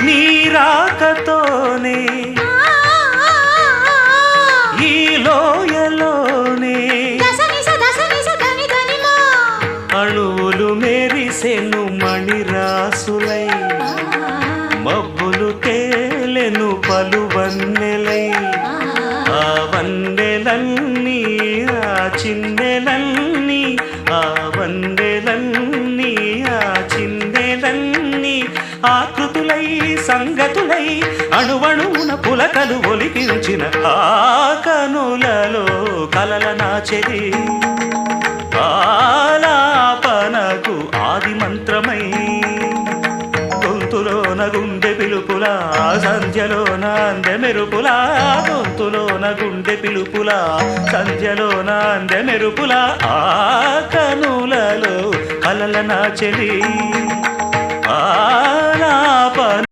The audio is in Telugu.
నీ రాకతోనే ఈ లోయలోనే అణువులు మెరిసెను మణిరాసులై మబ్బులు తేలెను పలువన్నెలై ఆ వన్నెలన్నీ ఆ చిన్నెలన్నీ ఆ వన్నెలన్నీ ఆ చిన్నెలన్నీ ఆకృతులై సంగతులై అణువణువున పులకలు ఒలికించిన ఆ కనులలో కలల నాచెరి ఆలాపనకు ఆది మంత్రమై గొంతులోన గుండె పిలుపులా సంధ్యలోన అందె మెరుపులా గొంతులోన గుండె పిలుపులా సంధ్యలోన అందె మెరుపులా ఆ కనులలో కలల నాచెలి ఆలాపన